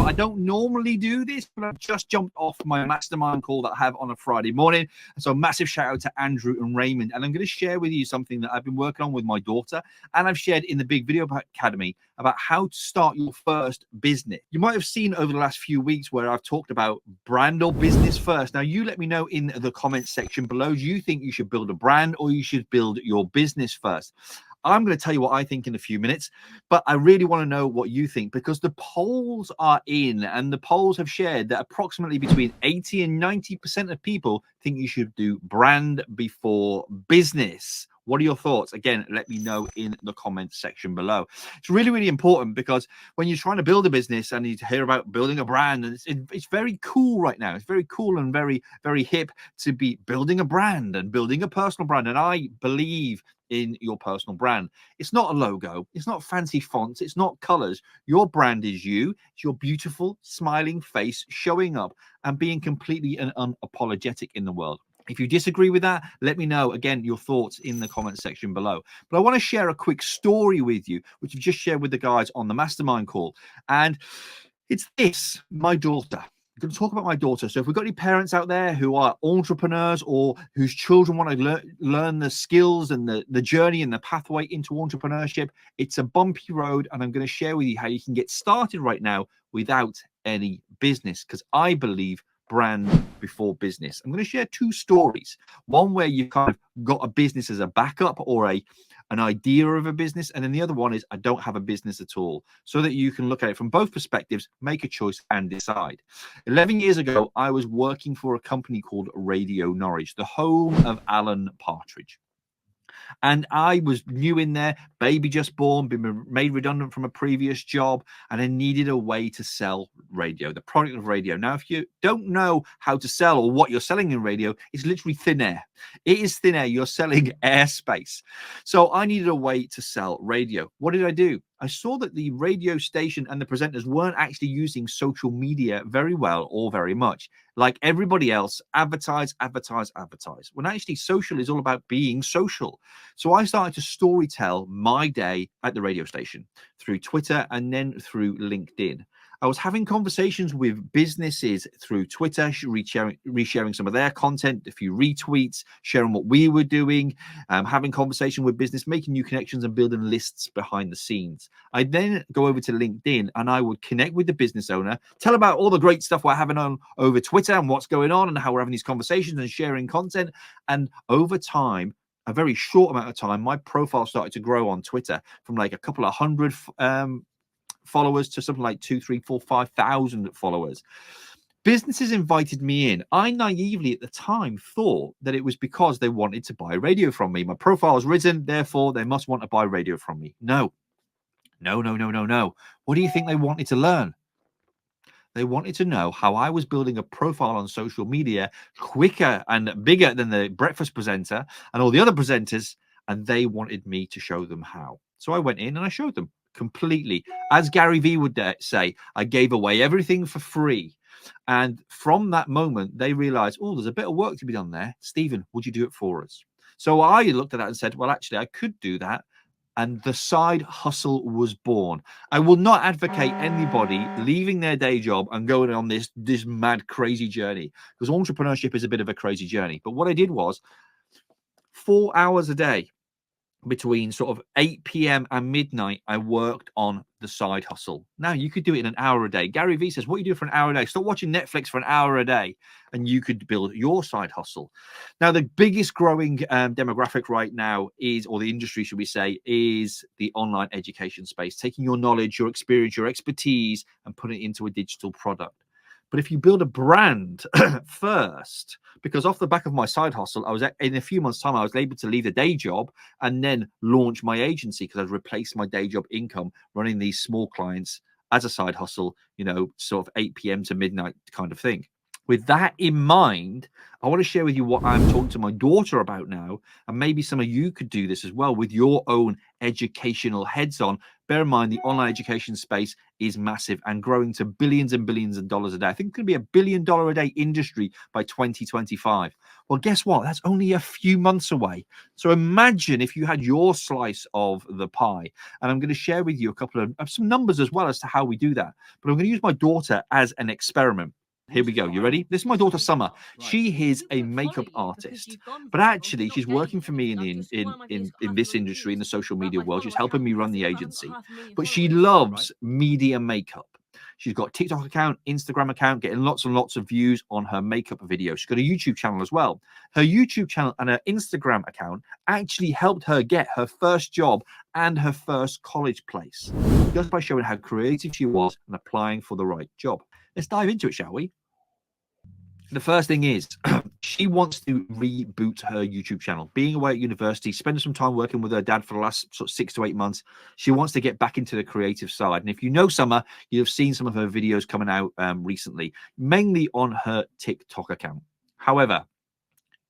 I don't normally do this, but I've just jumped off my mastermind call that I have on a Friday morning. So massive shout out to Andrew and Raymond. And I'm going to share with you something that I've been working on with my daughter. And I've shared in the Big Video Academy about how to start your first business. You might have seen over the last few weeks where I've talked about brand or business first. Now, you let me know in the comments section below. Do you think you should build a brand or you should build your business first? I'm going to tell you what I think in a few minutes, but I really want to know what you think, because the polls are in, and the polls have shared that approximately between 80 and 90% of people think you should do brand before business. What are your thoughts? Again, let me know in the comments section below. It's really, really important, because when you're trying to build a business and you hear about building a brand, and it's very cool right now. It's very cool and very, very hip to be building a brand and building a personal brand. And I believe in your personal brand. It's not a logo. It's not fancy fonts. It's not colors. Your brand is you. It's your beautiful, smiling face showing up and being completely and unapologetic in the world. If you disagree with that, let me know, again, your thoughts in the comment section below. But I want to share a quick story with you, which I've just shared with the guys on the mastermind call. And it's this, my daughter. I'm going to talk about my daughter. So if we've got any parents out there who are entrepreneurs or whose children want to learn the skills and the journey and the pathway into entrepreneurship, it's a bumpy road. And I'm going to share with you how you can get started right now without any business, because I believe brand before business. I'm going to share two stories. One where you've kind of got a business as a backup or an idea of a business, and then the other one is I don't have a business at all, so that you can look at it from both perspectives, make a choice and decide. 11 years ago, I was working for a company called Radio Norwich, the home of Alan Partridge. And I was new in there, baby just born, been made redundant from a previous job, and I needed a way to sell radio, the product of radio. Now, if you don't know how to sell or what you're selling in radio, it's literally thin air. It is thin air. You're selling airspace. So I needed a way to sell radio. What did I do? I saw that the radio station and the presenters weren't actually using social media very well or very much. Like everybody else, advertise, advertise, advertise. When actually social is all about being social. So I started to storytell my day at the radio station through Twitter and then through LinkedIn. I was having conversations with businesses through Twitter, resharing some of their content, a few retweets, sharing what we were doing, having conversation with business, making new connections and building lists behind the scenes. I'd then go over to LinkedIn and I would connect with the business owner, tell about all the great stuff we're having on over Twitter and what's going on and how we're having these conversations and sharing content. And over time, a very short amount of time, my profile started to grow on Twitter from like a couple of hundred followers to something like 2, 3, 4, 5,000 followers. Businesses invited me in. I naively at the time thought that it was because they wanted to buy radio from me. My profile was risen, therefore they must want to buy radio from me. No. What do you think they wanted to learn? They wanted to know how I was building a profile on social media quicker and bigger than the breakfast presenter and all the other presenters, and they wanted me to show them how. So I went in and I showed them completely. As Gary Vee would say, I gave away everything for free. And from that moment, they realized, oh, there's a bit of work to be done there. Stephen, would you do it for us? So I looked at that and said, well, actually, I could do that. And the side hustle was born. I will not advocate anybody leaving their day job and going on this mad, crazy journey, because entrepreneurship is a bit of a crazy journey. But what I did was 4 hours a day, between sort of 8 p.m. and midnight, I worked on the side hustle. Now, you could do it in an hour a day. Gary Vee says, what you do for an hour a day? Stop watching Netflix for an hour a day, and you could build your side hustle. Now, the biggest growing demographic right now is, or the industry, should we say, is the online education space, taking your knowledge, your experience, your expertise, and putting it into a digital product. But if you build a brand first, because off the back of my side hustle, I was in a few months' time, I was able to leave the day job and then launch my agency, because I'd replaced my day job income running these small clients as a side hustle, you know, sort of 8 p.m. to midnight kind of thing. With that in mind, I want to share with you what I'm talking to my daughter about now, and maybe some of you could do this as well with your own educational heads on. Bear in mind, the online education space is massive and growing to billions and billions of dollars a day. I think it could be $1 billion a day industry by 2025. Well, guess what? That's only a few months away. So imagine if you had your slice of the pie. And I'm going to share with you a couple of some numbers as well as to how we do that. But I'm going to use my daughter as an experiment. Here we go. You ready? This is my daughter Summer. She is a makeup artist, but actually she's working for me in this industry, in the social media world. She's helping me run the agency, but she loves media makeup. She's got a TikTok account, Instagram account, getting lots and lots of views on her makeup videos. She's got a YouTube channel as well. Her YouTube channel and her Instagram account actually helped her get her first job and her first college place, just by showing how creative she was and applying for the right job. Let's dive into it, shall we? The first thing is she wants to reboot her YouTube channel. Being away at university, spending some time working with her dad for the last sort of 6 to 8 months, she wants to get back into the creative side. And if you know Summer, you've seen some of her videos coming out recently, mainly on her TikTok account. However,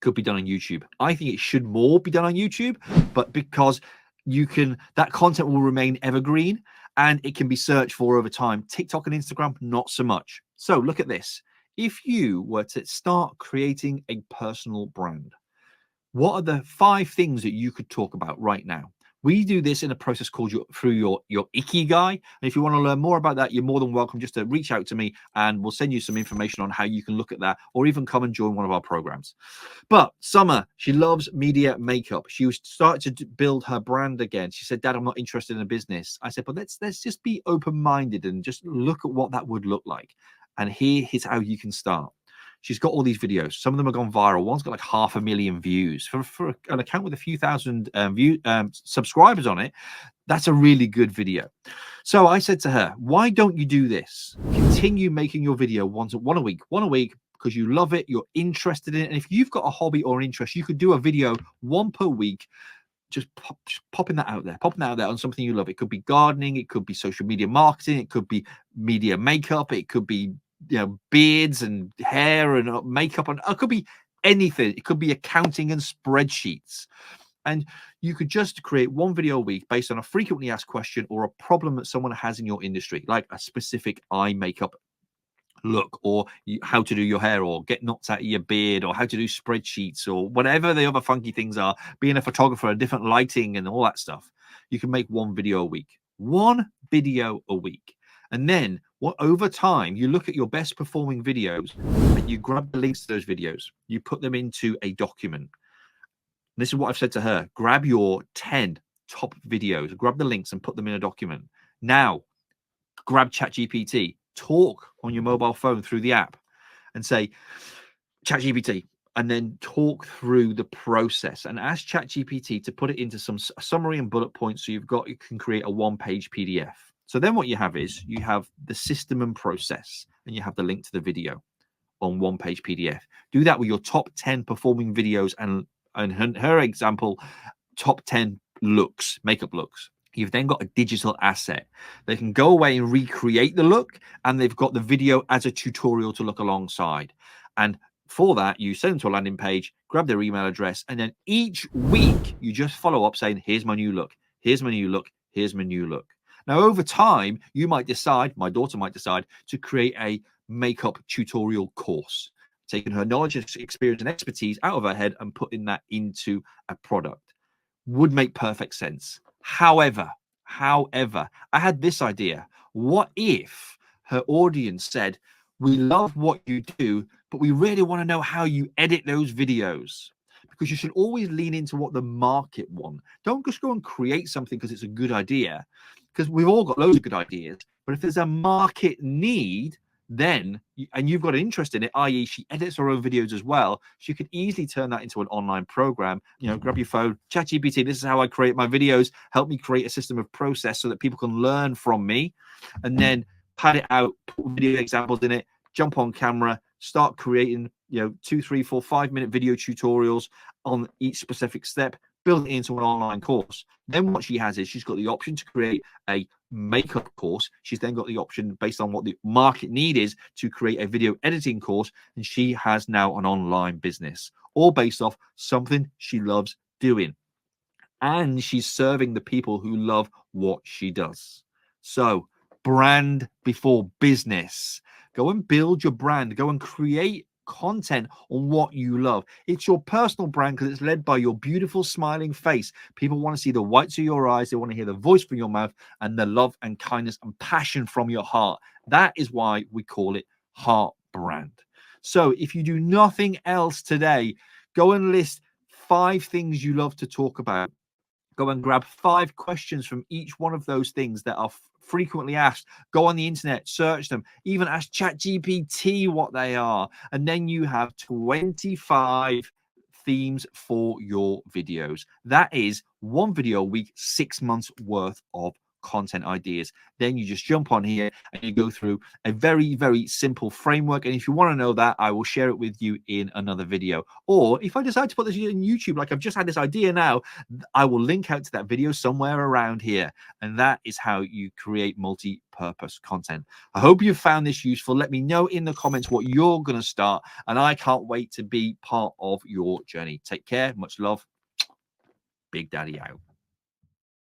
could be done on YouTube. I think it should more be done on YouTube, but because that content will remain evergreen and it can be searched for over time. TikTok and Instagram, not so much. So look at this. If you were to start creating a personal brand, what are the 5 things that you could talk about right now? We do this in a process called through your Ikigai. And if you want to learn more about that, you're more than welcome just to reach out to me and we'll send you some information on how you can look at that, or even come and join one of our programs. But Summer, she loves media makeup. She was starting to build her brand again. She said, Dad, I'm not interested in a business. I said, but let's just be open-minded and just look at what that would look like. And here's how you can start. She's got all these videos. Some of them have gone viral. One's got like 500,000 views for an account with a few thousand subscribers on it. That's a really good video. So I said to her, why don't you do this? Continue making your video one a week, because you love it, you're interested in it. And if you've got a hobby or an interest, you could do a video 1 per week. Just popping that out there on something you love. It could be gardening, it could be social media marketing, it could be media makeup, it could be beards and hair and makeup, and it could be anything. It could be accounting and spreadsheets. And you could just create 1 video a week based on a frequently asked question or a problem that someone has in your industry, like a specific eye makeup look, or how to do your hair, or get knots out of your beard, or how to do spreadsheets, or whatever the other funky things are. Being a photographer, different lighting and all that stuff. You can make 1 video a week. 1 video a week. And then over time, you look at your best performing videos and you grab the links to those videos. You put them into a document. This is what I've said to her. Grab your 10 top videos, grab the links and put them in a document. Now, grab ChatGPT. Talk on your mobile phone through the app and say, ChatGPT, and then talk through the process and ask ChatGPT to put it into some summary and bullet points. So you can create a 1-page PDF. So then what you have is you have the system and process, and you have the link to the video on 1-page PDF. Do that with your top 10 performing videos and her example, top 10 looks, makeup looks. You've then got a digital asset. They can go away and recreate the look, and they've got the video as a tutorial to look alongside. And for that, you send them to a landing page, grab their email address, and then each week you just follow up saying, here's my new look, here's my new look, here's my new look. Now, over time, you might decide, my daughter might decide, to create a makeup tutorial course, taking her knowledge, experience, and expertise out of her head and putting that into a product. Would make perfect sense. However, I had this idea. What if her audience said, we love what you do, but we really want to know how you edit those videos? Because you should always lean into what the market want. Don't just go and create something because it's a good idea, because we've all got loads of good ideas. But if there's a market need, then, and you've got an interest in it, i.e. she edits her own videos as well, she could easily turn that into an online program. Grab your phone, ChatGPT, this is how I create my videos, help me create a system of process so that people can learn from me, and then pad it out, put video examples in it, jump on camera, start creating 2, 3, 4, 5-minute video tutorials on each specific step, build it into an online course. Then what she has is she's got the option to create a makeup course. She's then got the option based on what the market need is to create a video editing course. And she has now an online business, all based off something she loves doing. And she's serving the people who love what she does. So, brand before business. Go and build your brand. Go and create content on what you love. It's your personal brand because it's led by your beautiful smiling face. People want to see the whites of your eyes. They want to hear the voice from your mouth and the love and kindness and passion from your heart. That is why we call it heart brand. So if you do nothing else today, go and list 5 things you love to talk about. Go and grab 5 questions from each one of those things that are frequently asked. Go on the internet, search them, even ask ChatGPT what they are. And then you have 25 themes for your videos. That is 1 video a week, 6 months worth of content ideas. Then you just jump on here and you go through a very, very simple framework. And if you want to know that, I will share it with you in another video. Or if I decide to put this in YouTube, like I've just had this idea now, I will link out to that video somewhere around here. And that is how you create multi-purpose content. I hope you found this useful. Let me know in the comments what you're going to start. And I can't wait to be part of your journey. Take care. Much love. Big Daddy out.